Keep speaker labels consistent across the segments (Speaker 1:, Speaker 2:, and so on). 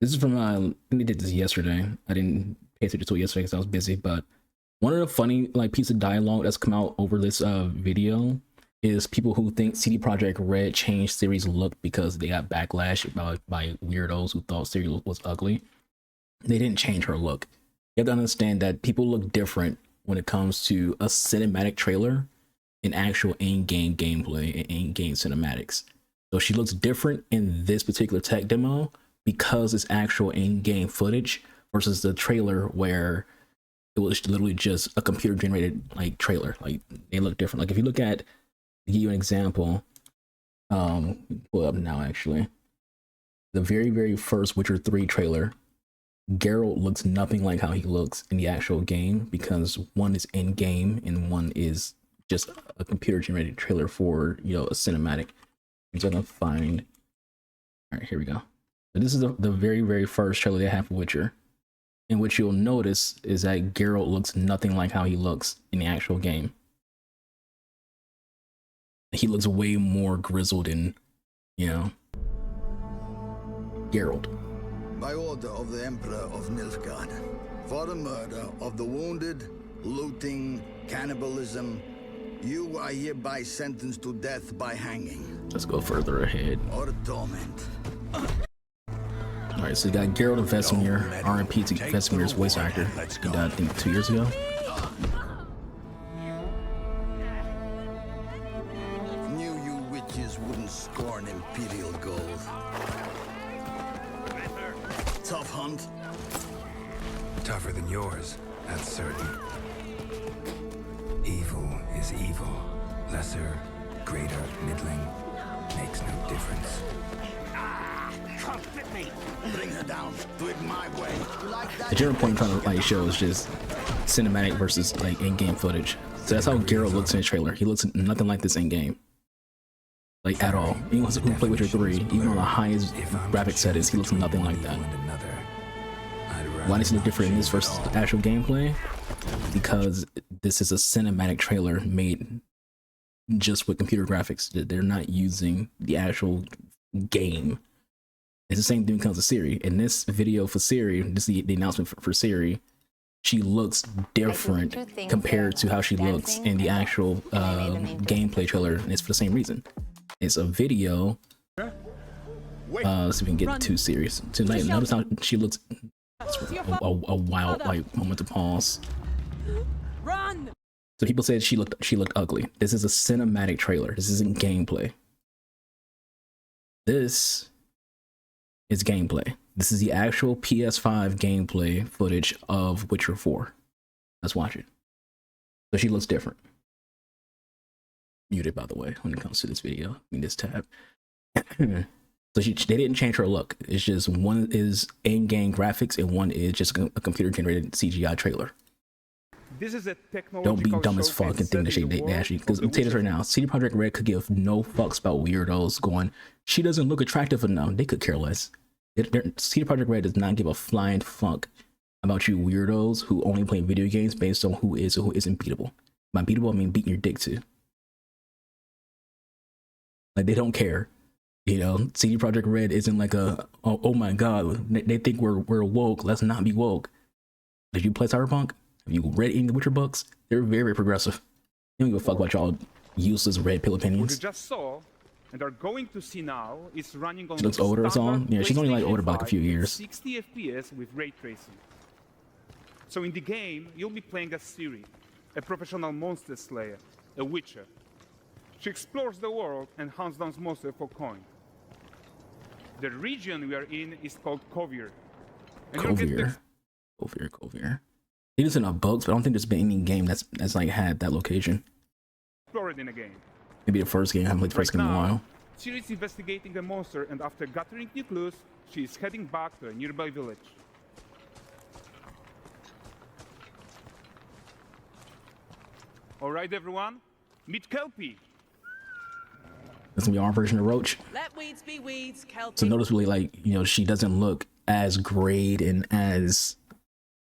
Speaker 1: This is from I think did this yesterday. I didn't pay attention to it yesterday because I was busy. But one of the funny piece of dialogue that's come out over this video is people who think CD Projekt Red changed Siri's look because they got backlash by weirdos who thought Siri was ugly. They didn't change her look. You have to understand that people look different when it comes to a cinematic trailer and actual in-game gameplay and in-game cinematics. So she looks different in this particular tech demo because it's actual in-game footage versus the trailer where it was literally just a computer generated trailer. They look different. Like if you look at, to give you an example, pull it up now actually. The very first Witcher 3 trailer, Geralt looks nothing like how he looks in the actual game because one is in game and one is just a computer generated trailer for, you know, a cinematic. I'm just gonna find. All right, here we go. So this is the very first trailer they have for Witcher, and what you'll notice is that Geralt looks nothing like how he looks in the actual game. He looks way more grizzled and, you know, Geralt.
Speaker 2: By order of the Emperor of Nilfgaard, for the murder of the wounded, looting, cannibalism, you are hereby sentenced to death by hanging.
Speaker 1: Let's go further ahead.
Speaker 2: Or torment.
Speaker 1: Alright, so you got Geralt of Vesemir, R.I.P. to Vesemir's voice actor. He died, I think, 2 years ago.
Speaker 2: Knew you witches wouldn't scorn imperial gold. Tough hunt.
Speaker 3: Tougher than yours, that's certain. Evil is evil. Lesser, greater, middling, makes no difference.
Speaker 2: Bring her down. Do it my way. Like that?
Speaker 1: The general point I'm trying to show is just cinematic versus in-game footage. So that's how Geralt looks in the trailer. He looks nothing like this in-game. At all. Anyone who played Witcher 3, even on the highest graphic settings, he looks nothing like that. Why does he look different in this versus the actual gameplay? Because this is a cinematic trailer made just with computer graphics. They're not using the actual game. It's the same thing when it comes to Siri. In this video for Siri, this is the announcement for Siri, she looks different compared to how she looks in the actual gameplay trailer, and it's for the same reason. It's a video. So we can get too serious. Tonight, notice how she looks. A wild moment to pause.
Speaker 4: Run!
Speaker 1: So people said she looked ugly. This is a cinematic trailer. This isn't gameplay. This is gameplay. This is the actual PS5 gameplay footage of Witcher 4. Let's watch it. So she looks different. Muted, by the way, when it comes to this video. I mean, this tab. So they didn't change her look. It's just one is in-game graphics and one is just a computer-generated CGI trailer.
Speaker 5: This is a
Speaker 1: Don't be dumb as fuck and think that they actually, because I'm saying this right now, CD Projekt Red could give no fucks about weirdos going, she doesn't look attractive enough. They could care less. CD Projekt Red does not give a flying fuck about you weirdos who only play video games based on who is or who isn't beatable. By beatable, I mean beating your dick too. They don't care. You know, CD Projekt Red isn't like oh my god, they think we're woke. Let's not be woke. Did you play Cyberpunk? Have you read any of the Witcher books? They're very progressive. They don't give a fuck about y'all useless red pill opinions.
Speaker 5: What you just saw and are going to see now is running on.
Speaker 1: She looks older or something. Yeah, she's only older by a few years.
Speaker 5: 60 FPS with ray tracing. So in the game, you'll be playing as Ciri, a professional monster slayer, a witcher. She explores the world and hunts down monsters for coin. The region we are in is called Kovir.
Speaker 1: Kovir. It is in our books, but I don't think there's been any game that's had that location.
Speaker 5: Explored in a game.
Speaker 1: Maybe the first game. I haven't played the first game in a while.
Speaker 5: Ciri is investigating a monster, and after gathering new clues, she is heading back to a nearby village. All right, everyone, meet Kelpie.
Speaker 1: That's gonna be our version of Roach.
Speaker 4: Let weeds be weeds, Kelpie.
Speaker 1: So noticeably, she doesn't look as grayed and as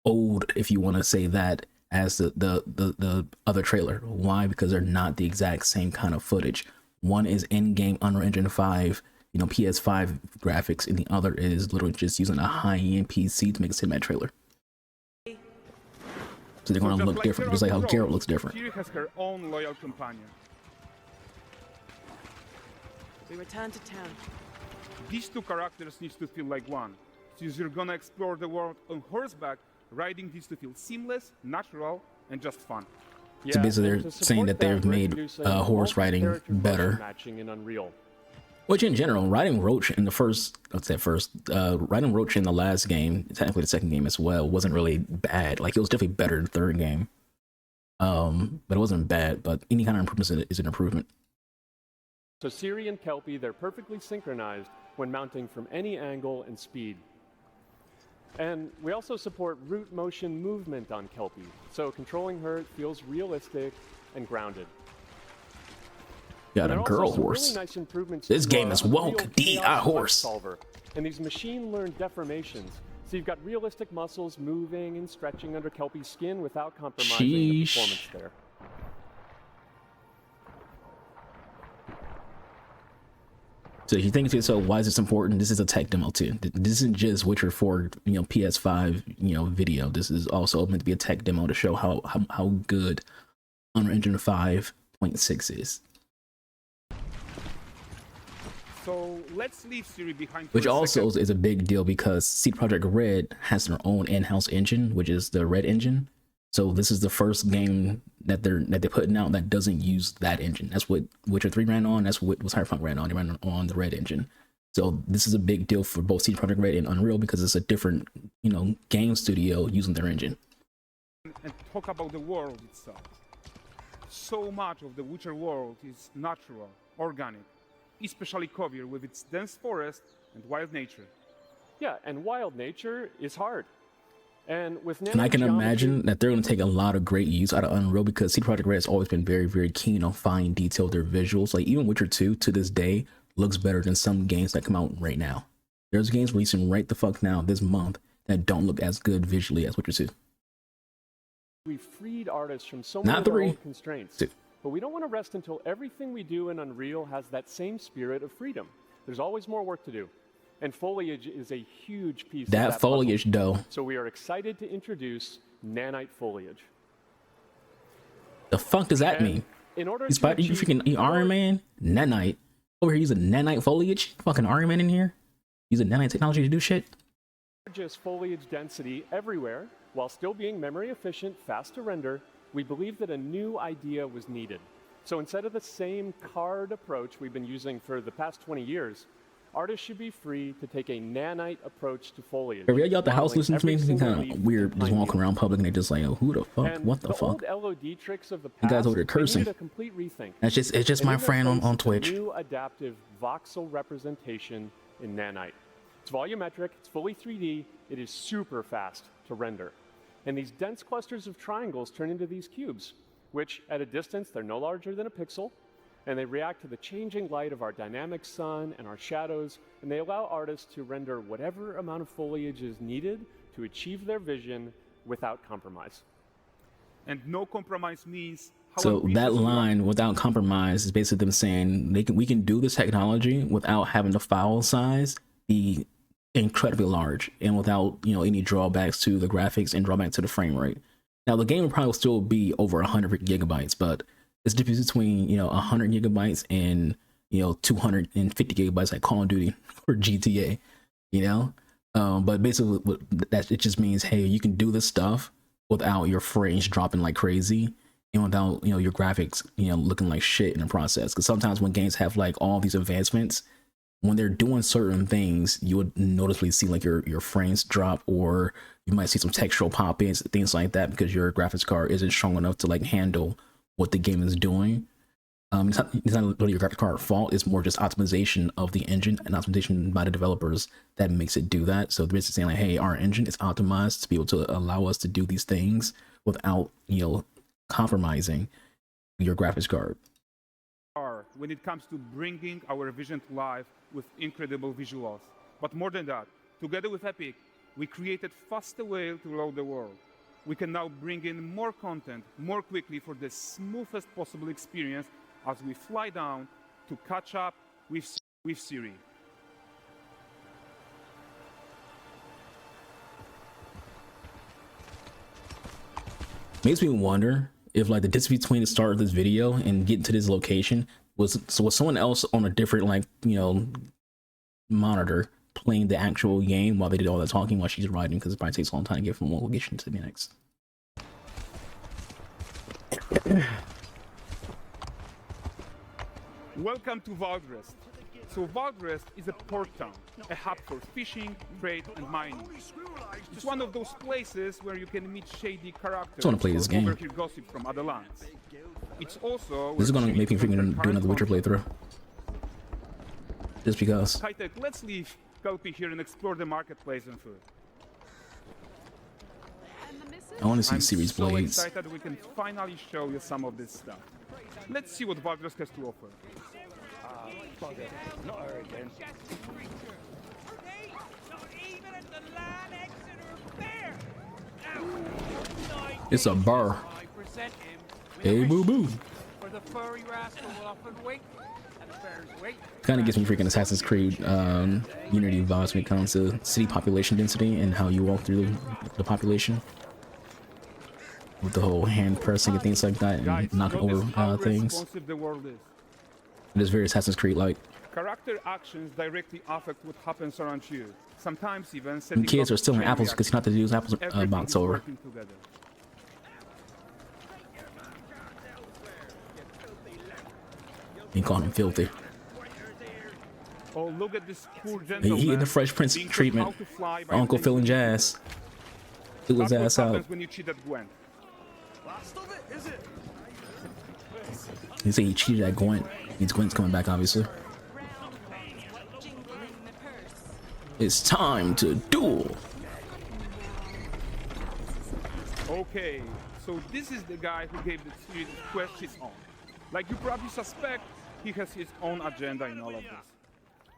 Speaker 1: old, if you want to say that, as the other trailer. Why? Because they're not the exact same kind of footage. One is in-game Unreal Engine 5 PS5 graphics, and the other is literally just using a high-end PC to make a cinematic trailer. So they're going to look different, just like how Geralt looks different.
Speaker 5: Ciri has her own loyal companion.
Speaker 4: We return to town.
Speaker 5: These two characters need to feel like one. Since you're gonna explore the world on horseback, riding needs to feel seamless, natural, and just fun.
Speaker 1: So basically they're saying that they've made horse riding better.
Speaker 6: Matching in Unreal.
Speaker 1: Which in general, riding Roach in the riding Roach in the last game, technically the second game as well, wasn't really bad. Like, it was definitely better than the third game. But it wasn't bad, but any kind of improvement is an improvement.
Speaker 6: So Ciri and Kelpie, they're perfectly synchronized when mounting from any angle and speed. And we also support root motion movement on Kelpie, so controlling her feels realistic and grounded.
Speaker 1: Got a girl horse.
Speaker 6: Really nice improvements
Speaker 1: this
Speaker 6: to
Speaker 1: game is woke. D.I. horse.
Speaker 6: Solver, and these machine-learned deformations. So you've got realistic muscles moving and stretching under Kelpie's skin without compromising the performance there.
Speaker 1: So if you think to yourself, why is this important? This is a tech demo too. This isn't just Witcher 4, PS5, video. This is also meant to be a tech demo to show how good Unreal Engine 5.6 is.
Speaker 5: So let's leave Ciri behind.
Speaker 1: Which also is a big deal because CD Projekt Red has their own in-house engine, which is the Red engine. So this is the first game that they're putting out that doesn't use that engine. That's what Witcher 3 ran on. That's what Cyberpunk ran on. They ran on the Red engine. So this is a big deal for both CD Projekt Red and Unreal because it's a different, game studio using their engine.
Speaker 5: And talk about the world itself. So much of the Witcher world is natural, organic, especially Kovir with its dense forest and wild nature.
Speaker 6: Yeah, and wild nature is hard. And
Speaker 1: I can imagine that they're going to take a lot of great use out of Unreal because CD Projekt Red has always been very, very keen on fine detail of their visuals. Like even Witcher 2 to this day looks better than some games that come out right now. There's games releasing right the fuck now this month that don't look as good visually as Witcher 2.
Speaker 6: We freed artists from so many old constraints. But we don't want to rest until everything we do in Unreal has that same spirit of freedom. There's always more work to do. And foliage is a huge piece of that
Speaker 1: foliage
Speaker 6: puzzle.
Speaker 1: though.
Speaker 6: So we are excited to introduce nanite foliage.
Speaker 1: The fuck does that mean?
Speaker 6: In order
Speaker 1: you freaking Iron Man? Nanite. Over here using nanite foliage? Fucking Iron Man in here? Using nanite technology to do shit?
Speaker 6: Just foliage density everywhere, while still being memory efficient, fast to render, we believe that a new idea was needed. So instead of the same card approach we've been using for the past 20 years, artists should be free to take a nanite approach to foliage.
Speaker 1: Are y'all at the house listening to me? It's kind of weird just walking around public and they're just like, oh, who the fuck?
Speaker 6: And
Speaker 1: what the fuck?
Speaker 6: Old LOD tricks of the past,
Speaker 1: you guys over there cursing.
Speaker 6: A complete rethink.
Speaker 1: It's just my friend on Twitch.
Speaker 6: New adaptive voxel representation in nanite. It's volumetric, it's fully 3D, it is super fast to render. And these dense clusters of triangles turn into these cubes, which at a distance, they're no larger than a pixel, and they react to the changing light of our dynamic sun and our shadows, and they allow artists to render whatever amount of foliage is needed to achieve their vision without compromise.
Speaker 5: And no compromise means...
Speaker 1: So that line, without compromise, is basically them saying we can do this technology without having the file size be incredibly large and without any drawbacks to the graphics and drawback to the frame rate. Now the game will probably still be over 100 gigabytes, but it's the difference between 100 gigabytes and 250 gigabytes like Call of Duty or GTA, but basically that it just means, hey, you can do this stuff without your frames dropping like crazy and without your graphics looking like shit in the process. Because sometimes when games have like all these advancements, when they're doing certain things, you would noticeably see like your frames drop, or you might see some textural pop-ins, things like that, because your graphics card isn't strong enough to like handle what the game is doing. It's not really your graphics card fault. It's more just optimization of the engine and optimization by the developers that makes it do that. So they're basically saying like, hey, our engine is optimized to be able to allow us to do these things without compromising your graphics card.
Speaker 5: When it comes to bringing our vision to life with incredible visuals. But more than that, together with Epic, we created faster way to load the world. We can now bring in more content more quickly for the smoothest possible experience as we fly down to catch up with Ciri.
Speaker 1: Makes me wonder if like the distance between the start of this video and getting to this location was someone else on a different, like, you know, monitor playing the actual game while they did all that talking while she's riding, because it probably takes a long time to get from one location to the next.
Speaker 5: Welcome to Valdrest. So Valdrest is a port town, a hub for fishing, trade, and mining. It's one of those places where you can meet shady characters
Speaker 1: I wanna play this
Speaker 5: or
Speaker 1: game.
Speaker 5: overhear gossip from other lands. It's also
Speaker 1: This is gonna make me freaking do another Witcher
Speaker 5: conflict.
Speaker 1: playthrough. Just because.
Speaker 5: High-tech, let's leave Kelpie here and explore the marketplace and food.
Speaker 1: I want to see
Speaker 5: I'm
Speaker 1: series
Speaker 5: so
Speaker 1: blades.
Speaker 5: excited we can finally show you some of this stuff. Let's see what Valdrest has to offer.
Speaker 7: Not her again.
Speaker 1: It's a bar. Hey, boo boo.
Speaker 7: For the furry rascal will often wait at the fair's wait.
Speaker 1: Kind of gives me freaking Assassin's Creed Unity vibes when it comes to city population density and how you walk through the population with the whole hand pressing and things like that and knocking
Speaker 5: notice
Speaker 1: over
Speaker 5: how
Speaker 1: things.
Speaker 5: responsive the world is.
Speaker 1: It is very Assassin's Creed like.
Speaker 5: Character actions directly affect what happens around you. Sometimes even setting
Speaker 1: And kids
Speaker 5: up
Speaker 1: are stealing
Speaker 5: chain
Speaker 1: apples because you have to use apples
Speaker 5: Everything
Speaker 1: box
Speaker 5: is
Speaker 1: over.
Speaker 5: working together.
Speaker 1: You call him filthy.
Speaker 5: Oh, look at this poor
Speaker 1: He
Speaker 5: gentleman.
Speaker 1: getting the Fresh Prince
Speaker 5: being taught
Speaker 1: treatment.
Speaker 5: how to fly by
Speaker 1: Uncle
Speaker 5: an
Speaker 1: Phil and
Speaker 5: ancient
Speaker 1: Jazz. Fill his
Speaker 5: That's what
Speaker 1: ass out.
Speaker 5: happens when you cheat at Gwent.
Speaker 1: He said he cheated at Gwent. Means Gwent's coming back, obviously. It's time to duel.
Speaker 5: Okay, so this is the guy who gave the series quest his own. Like you probably suspect, he has his own agenda in all of this.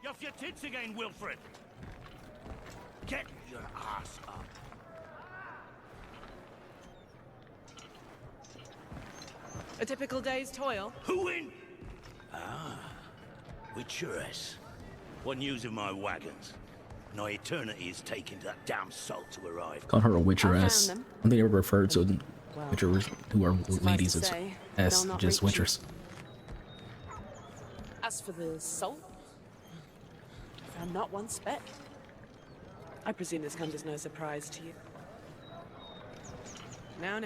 Speaker 7: You're off your tits again, Wilfred. Get your ass up.
Speaker 4: A typical day's toil.
Speaker 7: Who in? Witcheress. What news of my wagons? No eternity is taking that damn salt to arrive.
Speaker 1: Call her a
Speaker 4: I
Speaker 1: witcheress.
Speaker 4: found them.
Speaker 1: I think they ever referred to
Speaker 4: Well,
Speaker 1: witchers who are
Speaker 4: suffice
Speaker 1: ladies
Speaker 4: to
Speaker 1: as
Speaker 4: say,
Speaker 1: as
Speaker 4: they'll not
Speaker 1: just
Speaker 4: reach you.
Speaker 1: witchers.
Speaker 4: As for the salt, I found not one speck. I presume this comes as no surprise to you. Now.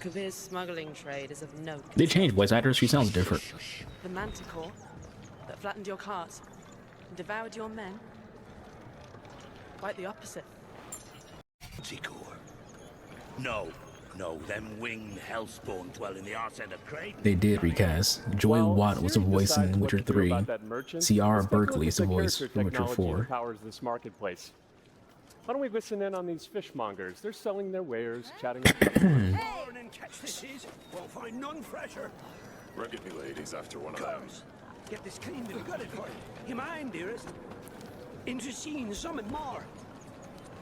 Speaker 4: Kavir's smuggling trade is of note.
Speaker 1: They changed voice actors. She sounds different.
Speaker 4: The manticore that flattened your cart and devoured your men. Quite the opposite.
Speaker 7: Manticore. No, them winged hellspawn dwell in the arse end of Crane.
Speaker 1: They did recast. Joy
Speaker 6: While
Speaker 1: Watt was the
Speaker 6: Siri
Speaker 1: voice
Speaker 6: decides
Speaker 1: in
Speaker 6: what
Speaker 1: Witcher
Speaker 6: to do
Speaker 1: 3.
Speaker 6: about that merchant,
Speaker 1: Ciara
Speaker 6: let's take a look
Speaker 1: Berkeley
Speaker 6: at
Speaker 1: is the voice
Speaker 6: character
Speaker 1: for Witcher
Speaker 6: technology
Speaker 1: 4.
Speaker 6: that powers this marketplace. Why don't we listen in on these fishmongers? They're selling their wares, chatting.
Speaker 7: Morning, catch this is. Won't find none fresher.
Speaker 8: Rugged me ladies after one of them.
Speaker 7: Comes. Get this cleaned and gutted for you. You mind, dearest? Into seeing something more.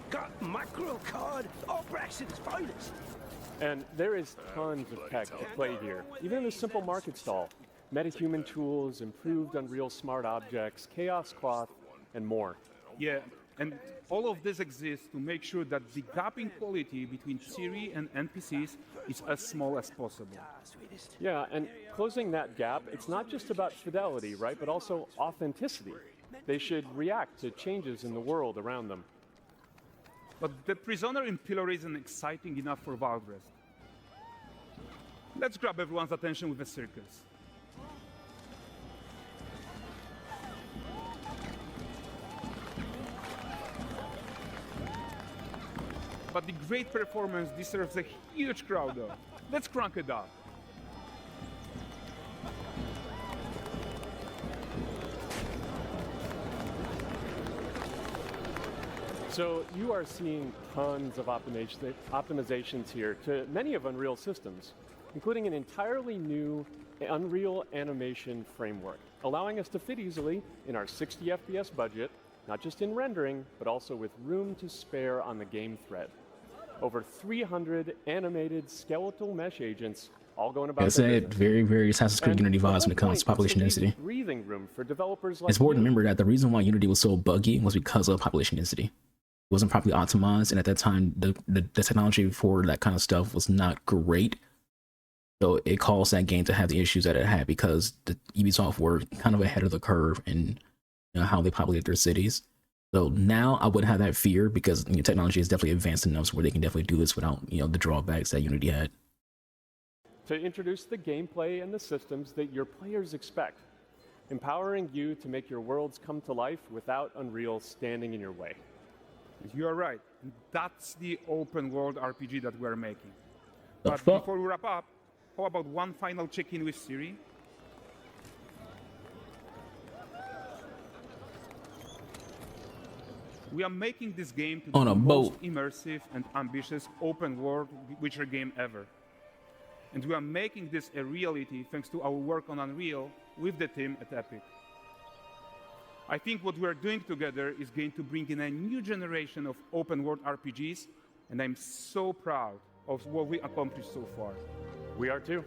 Speaker 7: Got mackerel cod, all Braxton's finest.
Speaker 6: And there is tons of tech to play here, even in this simple market stall. Metahuman tools, improved Unreal smart objects, chaos cloth, and more.
Speaker 5: Yeah, and all of this exists to make sure that the gap in quality between Siri and NPCs is as small as possible.
Speaker 6: Yeah, and closing that gap, it's not just about fidelity, right, but also authenticity. They should react to changes in the world around them.
Speaker 5: But the prisoner in Pillory isn't exciting enough for Valdrest. Let's grab everyone's attention with a circus. But the great performance deserves a huge crowd though. Let's crank it up.
Speaker 6: So you are seeing tons of optimizations here to many of Unreal systems, including an entirely new Unreal animation framework, allowing us to fit easily in our 60 FPS budget, not just in rendering, but also with room to spare on the game thread. Over 300 animated skeletal mesh agents all going about
Speaker 1: That's
Speaker 6: their
Speaker 1: it.
Speaker 6: business.
Speaker 1: Very, very Assassin's Creed
Speaker 6: And
Speaker 1: Unity
Speaker 6: the
Speaker 1: vibes
Speaker 6: whole
Speaker 1: when it comes to
Speaker 6: point
Speaker 1: population
Speaker 6: is to leave
Speaker 1: density.
Speaker 6: breathing room for developers like
Speaker 1: It's important to
Speaker 6: you.
Speaker 1: remember that the reason why Unity was so buggy was because of population density. wasn't properly optimized, and at that time the technology for that kind of stuff was not great. So it caused that game to have the issues that it had because the Ubisoft were kind of ahead of the curve in how they populate their cities. So now I wouldn't have that fear because technology is definitely advanced enough so where they can definitely do this without the drawbacks that Unity had.
Speaker 6: To introduce the gameplay and the systems that your players expect, empowering you to make your worlds come to life without Unreal standing in your way.
Speaker 5: You are right. That's the open world RPG that we're making.
Speaker 1: The
Speaker 5: But
Speaker 1: fuck?
Speaker 5: before we wrap up, how about one final check-in with Siri? We are making this game to
Speaker 1: On
Speaker 5: be
Speaker 1: a
Speaker 5: the
Speaker 1: boat.
Speaker 5: most immersive and ambitious open world Witcher game ever. And we are making this a reality thanks to our work on Unreal with the team at Epic. I think what we're doing together is going to bring in a new generation of open world RPGs, and I'm so proud of what we accomplished so far.
Speaker 6: We are too.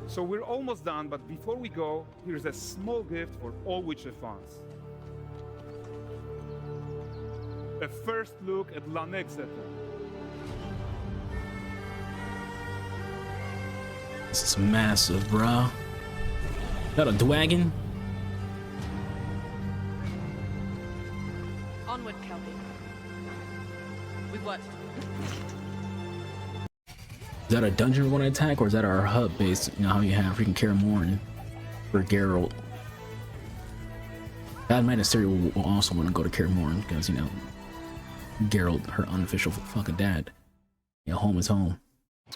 Speaker 5: So we're almost done, but before we go, here's a small gift for all Witcher fans. A first look at Lanexeter.
Speaker 1: This is massive, bro. Is that a dragon?
Speaker 4: Onward, Kelby. We've worked.
Speaker 1: Is that a dungeon we want to attack, or is that our hub base? How you have freaking Kaer Morhen for Geralt. Bad Man will also want to go to Kaer Morhen because Geralt, her unofficial fucking dad. Home is home.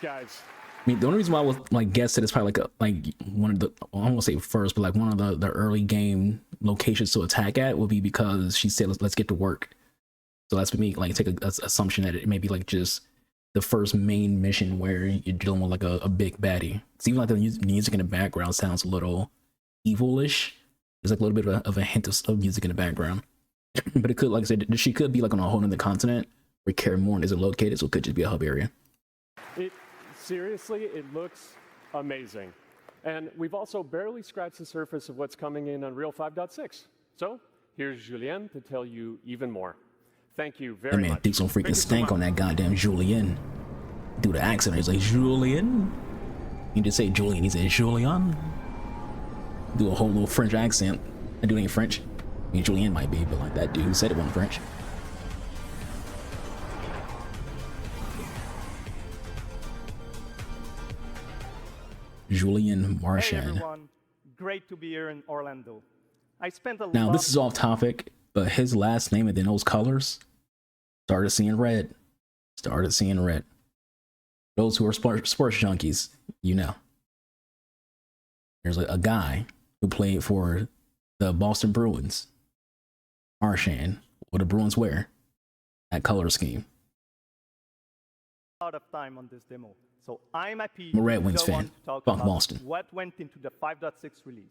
Speaker 6: Guys,
Speaker 1: I mean, the only reason why I was guess that it's probably one of the, I won't say first, but one of the early game locations to attack at would be because she said let's get to work. So that's for me take a assumption that it may be just the first main mission where you're dealing with a big baddie. It's even the music in the background sounds a little evilish. There's a little bit of a hint of music in the background, but it could, like I said, she could be on a whole other continent where Kaer Morhen isn't located, so it could just be a hub area.
Speaker 6: Seriously, it looks amazing. And we've also barely scratched the surface of what's coming in Unreal 5.6. So here's Julien to tell you even more. Thank you very
Speaker 1: That man
Speaker 6: much.
Speaker 1: thinks some freaking stank on that goddamn Julien. Do the accent, he's like, Julien? He didn't say Julien, he said Julien. Do a whole little French accent. That dude ain't French. I mean, Julien might be, but that dude who said it wasn't French. Julien Marchand.
Speaker 9: Hey everyone, great to be here in Orlando. I spent a
Speaker 1: Now,
Speaker 9: lot
Speaker 1: this is off topic, but his last name and then those colors, started seeing red. Started seeing red. Those who are sports junkies, There's a guy who played for the Boston Bruins, Marchand. What do Bruins wear? That color scheme.
Speaker 9: of time on this demo, so I'm happy
Speaker 1: I'm a Red
Speaker 9: to
Speaker 1: Wings
Speaker 9: go on
Speaker 1: fan.
Speaker 9: to talk
Speaker 1: Fuck
Speaker 9: about
Speaker 1: Boston.
Speaker 9: what went into the 5.6 release.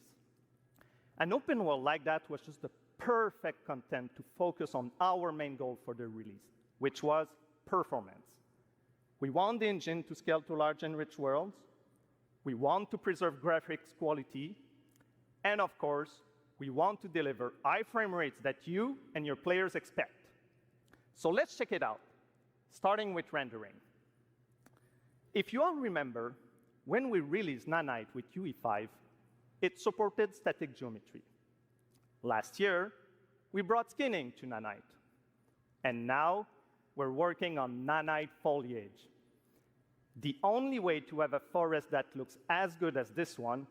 Speaker 9: An open world like that was just the perfect content to focus on our main goal for the release, which was performance. We want the engine to scale to large and rich worlds. We want to preserve graphics quality. And of course, we want to deliver high frame rates that you and your players expect. So let's check it out, starting with rendering. If you all remember, when we released Nanite with UE5, it supported static geometry. Last year, we brought skinning to Nanite. And now, we're working on Nanite foliage. The only way to have a forest that looks as good as this one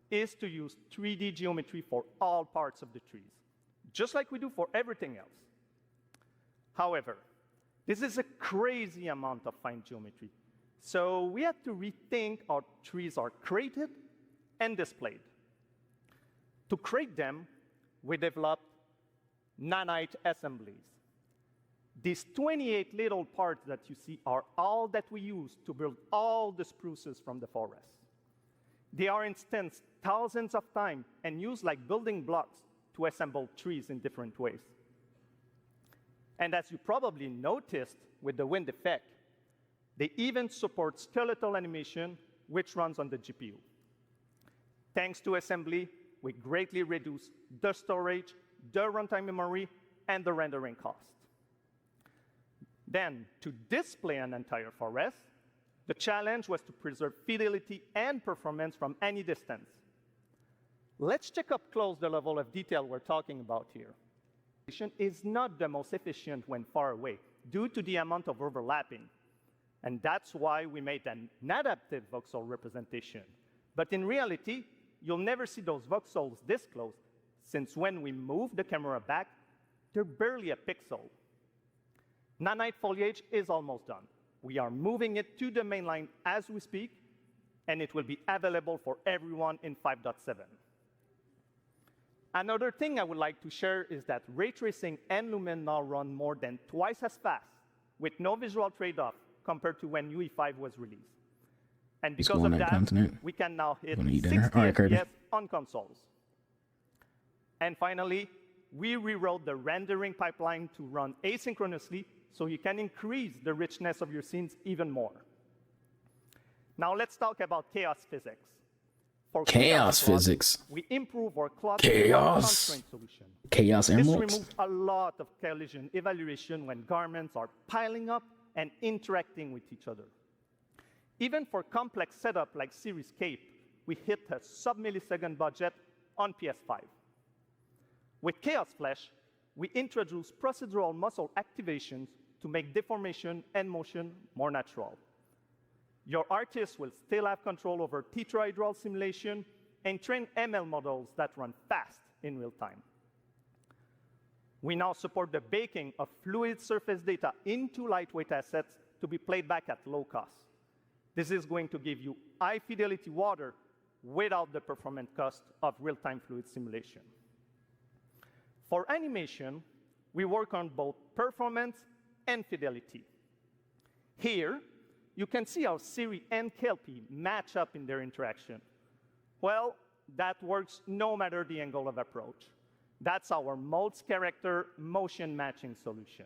Speaker 9: is to use 3D geometry for all parts of the trees, just like we do for everything else. However, this is a crazy amount of fine geometry, so we had to rethink how trees are created and displayed. To create them, we developed Nanite assemblies. These 28 little parts that you see are all that we use to build all the spruces from the forest. They are instanced thousands of times and used like building blocks to assemble trees in different ways. And as you probably noticed with the wind effect, they even support skeletal animation, which runs on the GPU. Thanks to assembly, we greatly reduce the storage, the runtime memory, and the rendering cost. Then, to display an entire forest, the challenge was to preserve fidelity and performance from any distance. Let's check up close the level of detail we're talking about here. Is not the most efficient when far away due to the amount of overlapping. And that's why we made an adaptive voxel representation. But in reality, you'll never see those voxels this close, since when we move the camera back, they're barely a pixel. Nanite foliage is almost done. We are moving it to the main line as we speak, and it will be available for everyone in 5.7. Another thing I would like to share is that ray tracing and lumen now run more than twice as fast, with no visual trade-off compared to when UE5 was released. And because of that, we can now hit 60 FPS on consoles. And finally, we rewrote the rendering pipeline to run asynchronously so you can increase the richness of your scenes even more. Now let's talk about chaos physics. For
Speaker 1: chaos physics,
Speaker 9: we improve our cluster constraint solution.
Speaker 1: Chaos emeralds.
Speaker 9: This removes a lot of collision evaluation when garments are piling up and interacting with each other. Even for complex setup like Seriescape, we hit a sub-millisecond budget on PS5. With Chaos Flesh, we introduce procedural muscle activations to make deformation and motion more natural. Your artist will still have control over tetrahedral simulation and train ML models that run fast in real time. We now support the baking of fluid surface data into lightweight assets to be played back at low cost. This is going to give you high-fidelity water without the performance cost of real-time fluid simulation. For animation, we work on both performance and fidelity. Here, you can see how Siri and Kelpie match up in their interaction. Well, that works no matter the angle of approach. That's our Modes character motion matching solution.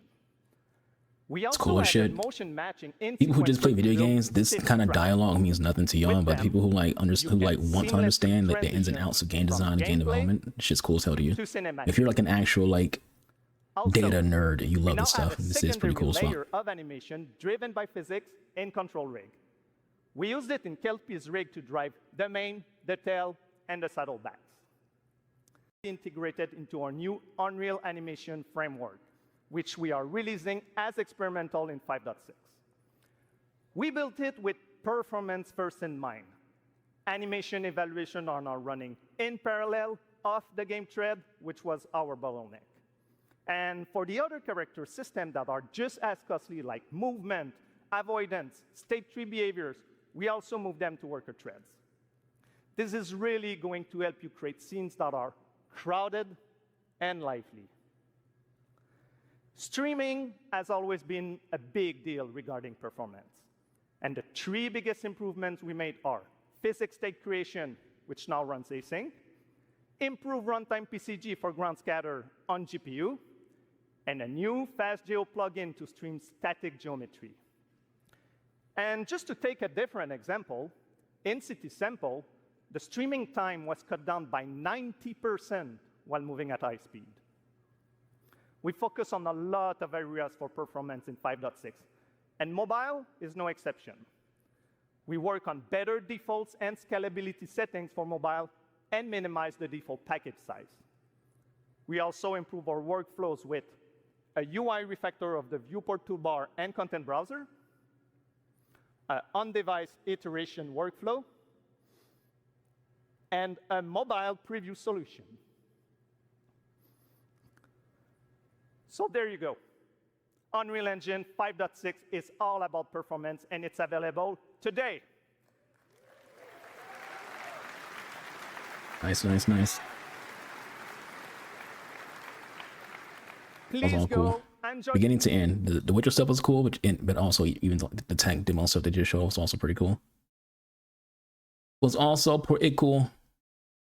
Speaker 9: We also
Speaker 1: cool shit.
Speaker 9: Motion matching in
Speaker 1: people who just play video games, this kind of dialogue means nothing to y'all, but people who want to understand like the ins and outs of game design and game development, shit's cool as hell to you. If you're like an actual like data nerd and you love this stuff, this is pretty cool as well.
Speaker 9: Layer of animation driven by physics in control rig. We used it in Kelpie's rig to drive the mane, the tail, and the saddlebacks. Integrated into our new Unreal Animation framework, which we are releasing as experimental in 5.6. We built it with performance first in mind. Animation evaluation are now running in parallel off the game thread, which was our bottleneck. And for the other character systems that are just as costly, like movement, avoidance, state tree behaviors, we also move them to worker threads. This is really going to help you create scenes that are crowded and lively. Streaming has always been a big deal regarding performance. And the three biggest improvements we made are physics state creation, which now runs async, improve runtime PCG for ground scatter on GPU, and a new FastGeo plugin to stream static geometry. And just to take a different example, in City Sample, the streaming time was cut down by 90% while moving at high speed. We focus on a lot of areas for performance in 5.6, and mobile is no exception. We work on better defaults and scalability settings for mobile and minimize the default package size. We also improve our workflows with a UI refactor of the viewport toolbar and content browser, an on-device iteration workflow, and a mobile preview solution. So there you go. Unreal Engine 5.6 is all about performance, and it's available today.
Speaker 1: Nice, nice, nice.
Speaker 9: Please
Speaker 1: all cool. Beginning to end, the Witcher stuff was cool, but also even the tank demo stuff they just showed was also pretty cool. Was also pretty cool.